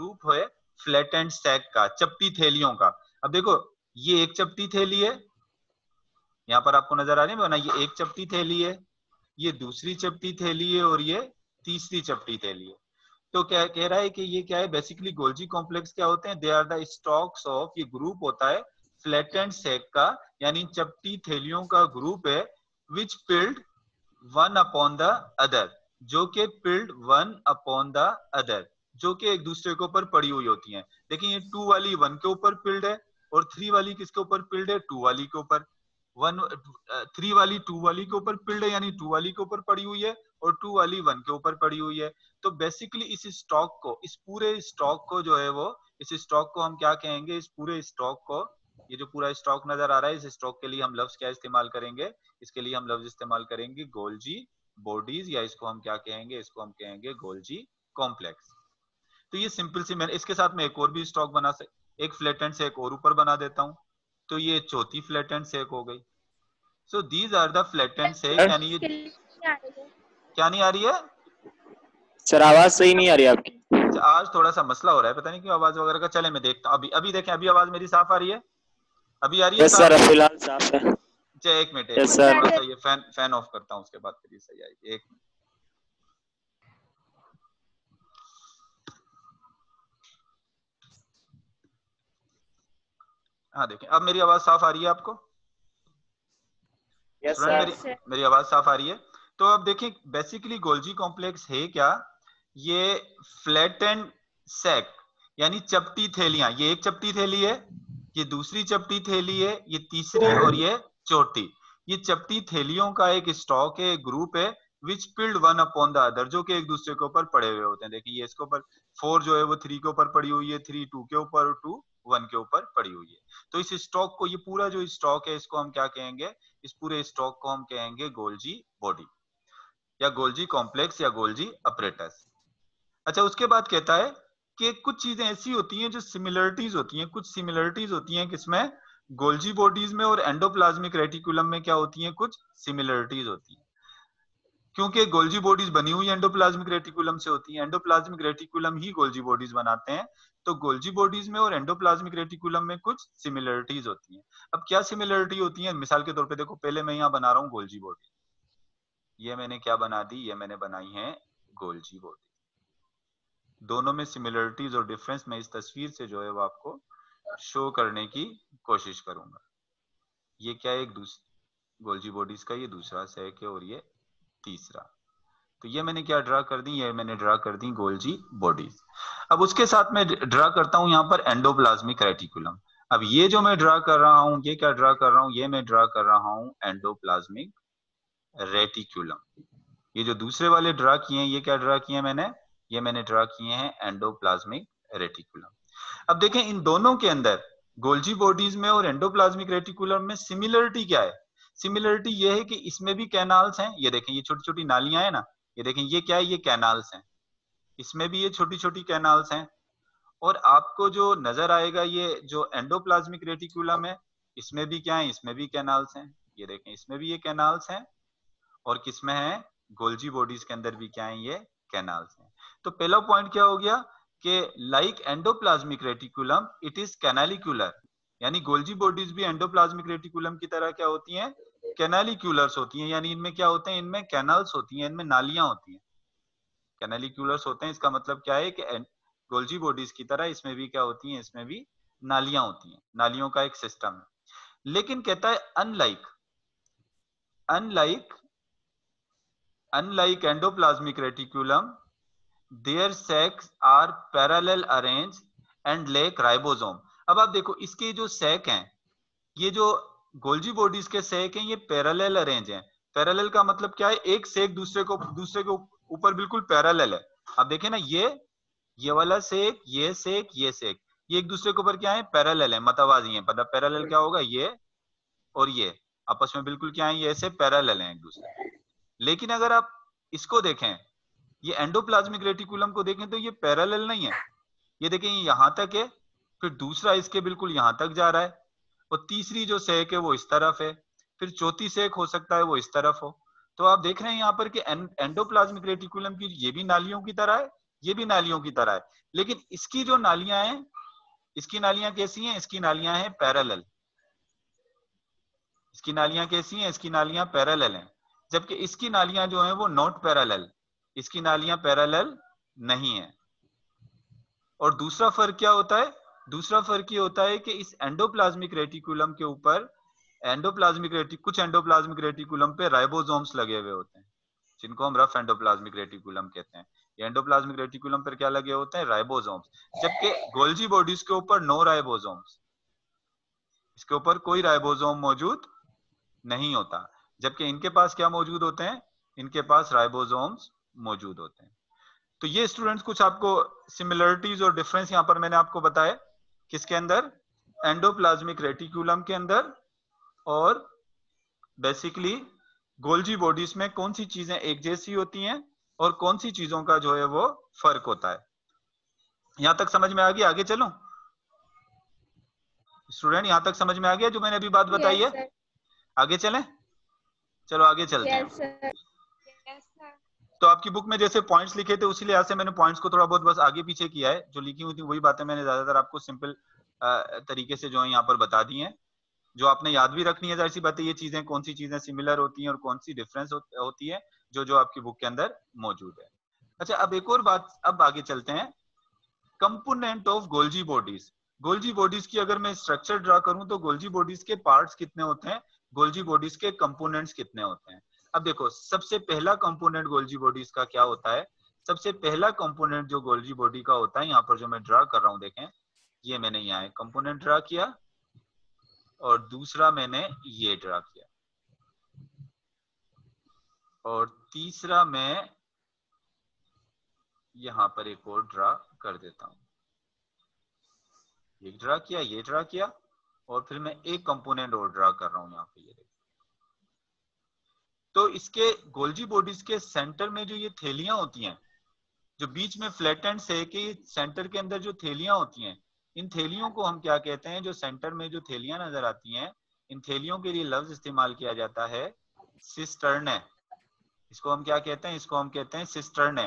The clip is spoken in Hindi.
ग्रुप है फ्लैटेंड सैक का, चपटी थैलियों का। अब देखो ये एक चपटी थैली है, यहाँ पर आपको नजर आ रही है ना, ये एक चपटी थैली है, ये दूसरी चपटी थैली है और ये तीसरी चपटी थैली है। तो क्या कह रहा है कि ये क्या है, बेसिकली गोल्जी कॉम्प्लेक्स क्या होते हैं, they are the stocks of, ये ग्रुप होता है फ्लैटेंड सैक का, यानी चपटी थैलियों का ग्रुप है, which piled one upon the other, जो कि piled one upon the other, जो कि एक दूसरे के ऊपर पड़ी हुई होती हैं। देखिए ये 2 वाली 1 के ऊपर पिल्ड है और 3 वाली किसके ऊपर पिल्ड है, 2 वाली के ऊपर। 3 वाली 2 वाली के ऊपर पिल्ड है, यानी 2 वाली के ऊपर पड़ी हुई है, और 2 वाली 1 के ऊपर पड़ी हुई है। तो बेसिकली इस स्टॉक को, इस पूरे स्टॉक को जो है वो, इस स्टॉक को हम क्या कहेंगे, इस पूरे स्टॉक को, ये जो पूरा स्टॉक नजर आ रहा है, इस स्टॉक के लिए हम लफ्ज क्या इस्तेमाल करेंगे, इसके लिए हम लफ्ज इस्तेमाल करेंगे गोल्जी बॉडीज, या इसको हम क्या कहेंगे, इसको हम कहेंगे गोल्जी कॉम्प्लेक्स। तो ये सिंपल सी, मैंने इसके साथ में एक और भी स्टॉक बना सकते, एक फ्लैटेंड से एक और ऊपर बना देता हूं, तो ये चौथी फ्लैटेंड सेक हो गई। So these are the flattened sac, यानी ये क्या नहीं आ रही है सर, आवाज सही नहीं आ रही आपकी। आज थोड़ा सा मसला हो रहा है, पता नहीं क्यों आवाज वगैरह का। चले मैं देखता हूँ, अभी देखें, अभी आवाज मेरी साफ आ रही है, अभी आ रही है यस सर, फिलहाल साफ है। अच्छा एक मिनट यस सर। थोड़ा सा ये फैन ऑफ करता हूँ, उसके बाद फिर सही आएगी। एक मिनट। हाँ देखें, अब मेरी आवाज साफ आ रही है आपको? Yes sir. मेरी आवाज साफ आ रही है। तो अब देखिए बेसिकली गोल्जी कॉम्प्लेक्स है क्या, ये फ्लैटेंड सैक, यानी चपटी थैलियां, ये एक चपटी थैली है, ये दूसरी चपटी थैली है, ये तीसरी और ये चौथी, ये चपटी थैलियों का एक स्टॉक है, एक ग्रुप है, which piled one upon the other, जो कि एक दूसरे के ऊपर पड़े हुए होते हैं। देखिए ये इसके ऊपर 4 जो है वो 3 के ऊपर पड़ी हुई है, 3 2 के ऊपर और 2 1 के ऊपर पड़ी हुई है। तो इस स्टॉक को, ये पूरा जो स्टॉक है, इसको हम क्या कहेंगे, इस पूरे स्टॉक को हम कहेंगे गोल्जी बॉडी या गोल्जी कॉम्प्लेक्स या गोल्जी अपरेटस। अच्छा उसके बाद कहता है कि कुछ चीजें ऐसी होती हैं जो सिमिलरिटीज होती हैं, कुछ सिमिलरिटीज होती हैं किसमें, गोल्जी बॉडीज में और एंडोप्लाज्मिक रेटिकुलम में क्या होती हैं, कुछ सिमिलरिटीज होती हैं, क्योंकि गोल्जी बॉडीज बनी हुई एंडोप्लाज्मिक रेटिकुलम से होती हैं, एंडोप्लाज्मिक रेटिकुलम ही गोल्जी बॉडीज बनाते हैं। तो गोल्जी बॉडीज में और एंडोप्लाज्मिक रेटिकुलम में कुछ सिमिलरिटीज होती हैं। अब क्या सिमिलरिटी होती है, मिसाल के तौर पे देखो, पहले मैं यहाँ बना रहा हूँ गोल्जी बॉडी, ये मैंने क्या बना दी, ये मैंने बनाई है गोल्जी बॉडी। दोनों में सिमिलरिटीज और डिफरेंस मैं इस तस्वीर से जो है वो आपको शो करने की कोशिश करूंगा। ये क्या है, एक दूसरी गोल्जी बॉडीज का ये दूसरा सेक है और ये तीसरा। तो ये मैंने क्या ड्रा कर दी, ये मैंने ड्रा कर दी गोल्जी बॉडीज। अब उसके साथ मैं ड्रा करता हूं यहाँ पर एंडोप्लाज्मिक रेटिकुलम। अब ये जो मैं ड्रा कर रहा हूं, ये क्या ड्रा कर रहा हूं, ये मैं ड्रा कर रहा हूं एंडोप्लाज्मिक रेटिकुलम। ये जो दूसरे वाले ड्रा किए हैं, ये क्या ड्रा किए हैं मैंने, ये मैंने ड्रा किए हैं एंडोप्लाज्मिक रेटिकुलम। अब देखें इन दोनों के अंदर, गोल्जी बॉडीज में और एंडोप्लाज्मिक रेटिकुलम में सिमिलरिटी क्या है, सिमिलरिटी ये है कि इसमें भी कैनाल्स हैं, ये देखें ये छोटी छोटी नालियां है ना, ये देखें ये क्या है, ये कैनाल्स हैं, इसमें भी ये छोटी छोटी कैनाल्स हैं। और आपको जो नजर आएगा ये जो एंडोप्लाज्मिक रेटिकुलम है, इसमें भी क्या है, इसमें भी कैनाल्स हैं, ये देखें इसमें भी ये कैनाल्स हैं, और किसमें है, गोल्जी बॉडीज के अंदर भी क्या है, ये कैनाल्स हैं। तो पहला पॉइंट क्या हो गया कि like endoplasmic reticulum it is canalicular, यानी गोल्जी बॉडीज भी एंडोप्लाज्मिक रेटिकुलम की तरह क्या होती हैं, कैनालिकुलर्स होती हैं, यानी इनमें क्या होते हैं, इनमें कैनल्स होती हैं, इनमें नालियां होती हैं, कैनालिकुलर्स होते हैं। इसका मतलब क्या है कि गोल्जी बॉडीज की तरह इसमें भी क्या होती हैं, इसमें भी नालियां होती हैं, नालियों का एक सिस्टम है। लेकिन कहता है unlike endoplasmic reticulum their sacs are parallel arrange and lack ribosome. अब आप देखो इसके जो सैक हैं, ये जो गोल्जी बॉडीज के सैक हैं, ये पैरेलल अरेंज हैं। पैरेलल का मतलब क्या है, एक सेक दूसरे के ऊपर बिल्कुल पैरेलल है। अब देखें ना, ये वाला सेक, ये सेक, ये सेक, ये एक दूसरे के ऊपर क्या है, पैरेलल है, मतवाजी है। पता पैरेलल क्या होगा, ये और ये आपस में बिल्कुल क्या है, ये ऐसे पैरेलल हैं एक दूसरे। लेकिन अगर आप इसको देखें, ये एंडोप्लाज्मिक रेटिकुलम को देखें, तो ये पैरेलल नहीं है। ये देखें ये यहां तक है, फिर दूसरा इसके बिल्कुल यहां तक जा रहा है, और तीसरी जो सेक है वो इस तरफ है, फिर चौथी सेक हो सकता है वो इस तरफ हो। तो आप देख रहे हैं यहाँ पर कि एंडोप्लाज्मिक रेटिकुलम की ये भी नालियों की तरह है, ये भी नालियों की तरह है, लेकिन इसकी जो नालियां हैं, इसकी नालियां कैसी हैं? इसकी नालियां हैं पैरेलल। इसकी नालियां कैसी हैं? इसकी नालियां पैरेलल हैं, जबकि इसकी नालियां जो हैं वो नॉट पैरेलल, इसकी नालियां पैरेलल नहीं है। और दूसरा फर्क क्या होता है? दूसरा फर्क ये होता है कि इस एंडोप्लाज्मिक रेटिकुलम के ऊपर कुछ एंडोप्लाज्मिक रेटिकुलम पे राइबोसोम्स लगे हुए होते हैं, जिनको हम रफ एंडोप्लाज्मिक रेटिकुलम कहते हैं। ये एंडोप्लाज्मिक रेटिकुलम पर क्या लगे होते हैं? राइबोसोम्स। जबकि गोल्जी बॉडीज के ऊपर नो राइबोसोम्स, इसके ऊपर कोई राइबोसोम मौजूद नहीं होता, जबकि इनके पास क्या मौजूद होते हैं? इनके पास राइबोसोम्स मौजूद होते हैं। तो ये स्टूडेंट्स कुछ आपको सिमिलरिटीज और डिफरेंस यहां पर मैंने आपको बताए, किसके अंदर? एंडोप्लाज्मिक रेटिकुलम के अंदर, और बेसिकली गोल्जी बॉडीज में कौन सी चीजें एक जैसी होती हैं और कौन सी चीजों का जो है वो फर्क होता है। यहां तक समझ में आ गया? आगे चलूं स्टूडेंट? यहां तक समझ में आ गया जो मैंने अभी बात बताई है? आगे चलें? चलो आगे चलते हैं। तो आपकी बुक में जैसे पॉइंट्स लिखे थे उसी लिहाज से मैंने पॉइंट्स को थोड़ा बहुत बस आगे पीछे किया है, जो लिखी हुई थी वही बातें मैंने ज्यादातर आपको सिंपल तरीके से जो है यहाँ पर बता दी हैं, जो आपने याद भी रखनी है। जाहिर सी बात है, ये चीजें कौन सी चीजें सिमिलर होती हैं और कौन सी डिफरेंस होती है, जो जो आपकी बुक के अंदर मौजूद है। अच्छा, अब एक और बात, अब आगे चलते हैं। Component of Golgi bodies. Golgi bodies की अगर मैं स्ट्रक्चर ड्रा करूं तो गोल्जी बॉडीज के पार्ट्स कितने होते हैं, गोल्जी बॉडीज के कंपोनेंट्स कितने होते हैं? अब देखो, सबसे पहला कंपोनेंट गोल्जी बॉडीज का क्या होता है? सबसे पहला कंपोनेंट जो गोल्जी बॉडी का होता है, यहाँ पर जो मैं ड्रा कर रहा हूं, देखें, ये मैंने यहाँ एक कंपोनेंट ड्रा किया और दूसरा मैंने ये ड्रा किया, और तीसरा मैं यहां पर एक और ड्रा कर देता हूं। ये ड्रा किया, ये ड्रा किया, और फिर मैं एक कंपोनेंट और ड्रा कर रहा हूं यहाँ पे, ये देखिए। तो इसके गोल्जी बॉडीज के सेंटर में जो ये थैलियां होती हैं, जो बीच में फ्लैटेंड से कि सेंटर के अंदर जो थैलियां होती हैं, इन थैलियों को हम क्या कहते हैं? जो सेंटर में जो थैलियां नजर आती हैं, इन थैलियों के लिए लफ्ज इस्तेमाल किया जाता है सिस्टर्ने। इसको हम क्या कहते हैं? इसको हम कहते हैं सिस्टर्ने।